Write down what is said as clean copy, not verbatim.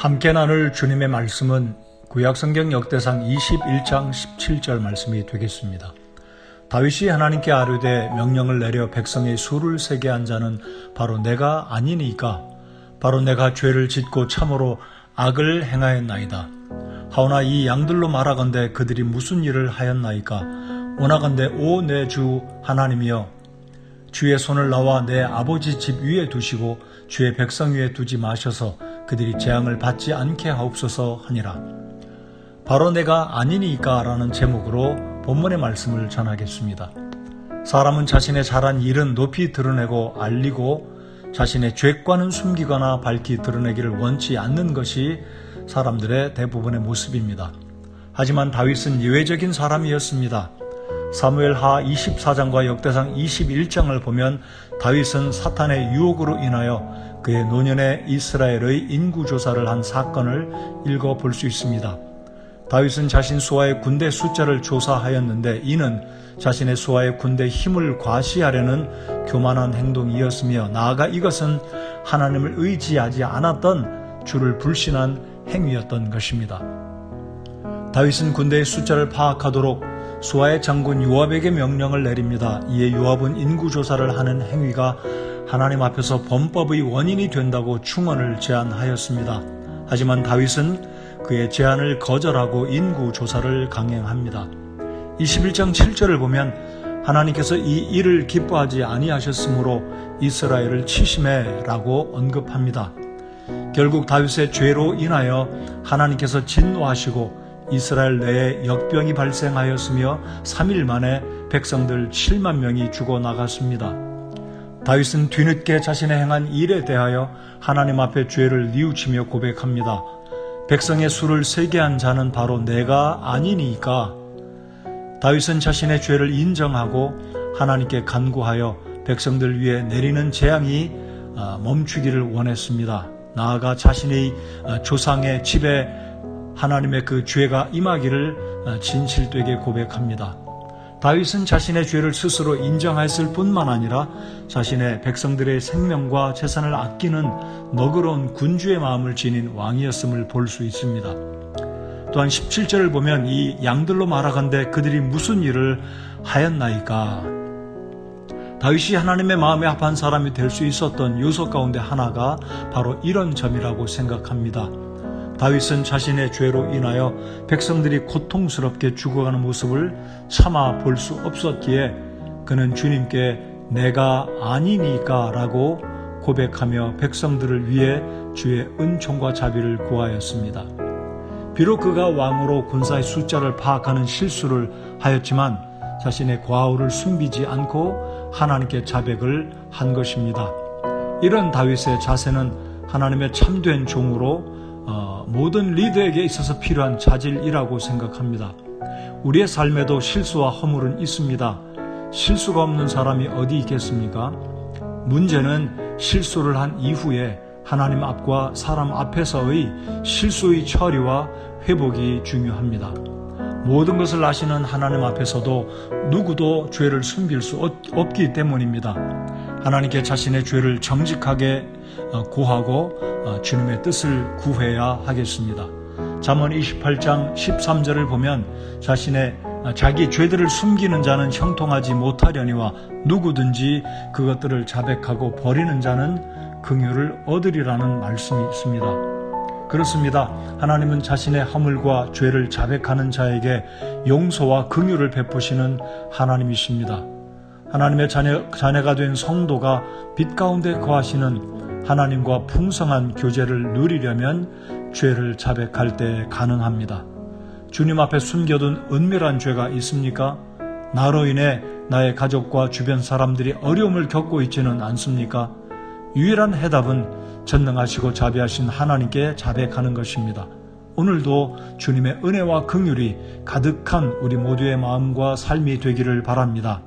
함께 나눌 주님의 말씀은 구약성경 역대상 21장 17절 말씀이 되겠습니다. 다윗이 하나님께 아뢰되 명령을 내려 백성의 수를 세게 한 자는 바로 내가 아니니까 바로 내가 죄를 짓고 참으로 악을 행하였나이다. 하오나 이 양들로 말하건대 그들이 무슨 일을 하였나이까. 원하건대 오 내 주 하나님이여 주의 손을 나와 내 아버지 집 위에 두시고 주의 백성 위에 두지 마셔서 그들이 재앙을 받지 않게 하옵소서 하니라. 바로 내가 아니니까 라는 제목으로 본문의 말씀을 전하겠습니다. 사람은 자신의 잘한 일은 높이 드러내고 알리고 자신의 죄과는 숨기거나 밝히 드러내기를 원치 않는 것이 사람들의 대부분의 모습입니다. 하지만 다윗은 예외적인 사람이었습니다. 사무엘하 24장과 역대상 21장을 보면 다윗은 사탄의 유혹으로 인하여 그의 노년의 이스라엘의 인구조사를 한 사건을 읽어볼 수 있습니다. 다윗은 자신 수하의 군대 숫자를 조사하였는데 이는 자신의 수하의 군대 힘을 과시하려는 교만한 행동이었으며 나아가 이것은 하나님을 의지하지 않았던 주를 불신한 행위였던 것입니다. 다윗은 군대의 숫자를 파악하도록 수하의 장군 요압에게 명령을 내립니다. 이에 요압은 인구조사를 하는 행위가 하나님 앞에서 범법의 원인이 된다고 충언을 제안하였습니다. 하지만 다윗은 그의 제안을 거절하고 인구조사를 강행합니다. 21장 7절을 보면 하나님께서 이 일을 기뻐하지 아니하셨으므로 이스라엘을 치심해 라고 언급합니다. 결국 다윗의 죄로 인하여 하나님께서 진노하시고 이스라엘 내에 역병이 발생하였으며 3일 만에 백성들 7만 명이 죽어나갔습니다. 다윗은 뒤늦게 자신의 행한 일에 대하여 하나님 앞에 죄를 뉘우치며 고백합니다. 백성의 수를 세게 한 자는 바로 내가 아니니까. 다윗은 자신의 죄를 인정하고 하나님께 간구하여 백성들 위에 내리는 재앙이 멈추기를 원했습니다. 나아가 자신의 조상의 집에 하나님의 그 죄가 임하기를 진실되게 고백합니다. 다윗은 자신의 죄를 스스로 인정했을 뿐만 아니라 자신의 백성들의 생명과 재산을 아끼는 너그러운 군주의 마음을 지닌 왕이었음을 볼 수 있습니다. 또한 17절을 보면 이 양들로 말하건대 그들이 무슨 일을 하였나이까. 다윗이 하나님의 마음에 합한 사람이 될 수 있었던 요소 가운데 하나가 바로 이런 점이라고 생각합니다. 다윗은 자신의 죄로 인하여 백성들이 고통스럽게 죽어가는 모습을 참아 볼 수 없었기에 그는 주님께 내가 아니니까 라고 고백하며 백성들을 위해 주의 은총과 자비를 구하였습니다. 비록 그가 왕으로 군사의 숫자를 파악하는 실수를 하였지만 자신의 과오를 숨기지 않고 하나님께 자백을 한 것입니다. 이런 다윗의 자세는 하나님의 참된 종으로 모든 리더에게 있어서 필요한 자질이라고 생각합니다. 우리의 삶에도 실수와 허물은 있습니다. 실수가 없는 사람이 어디 있겠습니까? 문제는 실수를 한 이후에 하나님 앞과 사람 앞에서의 실수의 처리와 회복이 중요합니다. 모든 것을 아시는 하나님 앞에서도 누구도 죄를 숨길 수 없기 때문입니다. 하나님께 자신의 죄를 정직하게 고하고 주님의 뜻을 구해야 하겠습니다. 잠언 28장 13절을 보면 자기 죄들을 숨기는 자는 형통하지 못하려니와 누구든지 그것들을 자백하고 버리는 자는 긍휼을 얻으리라는 말씀이 있습니다. 그렇습니다. 하나님은 자신의 허물과 죄를 자백하는 자에게 용서와 긍휼을 베푸시는 하나님이십니다. 하나님의 자녀가 된 성도가 빛 가운데 거하시는 하나님과 풍성한 교제를 누리려면 죄를 자백할 때 가능합니다. 주님 앞에 숨겨둔 은밀한 죄가 있습니까? 나로 인해 나의 가족과 주변 사람들이 어려움을 겪고 있지는 않습니까? 유일한 해답은 전능하시고 자비하신 하나님께 자백하는 것입니다. 오늘도 주님의 은혜와 긍휼이 가득한 우리 모두의 마음과 삶이 되기를 바랍니다.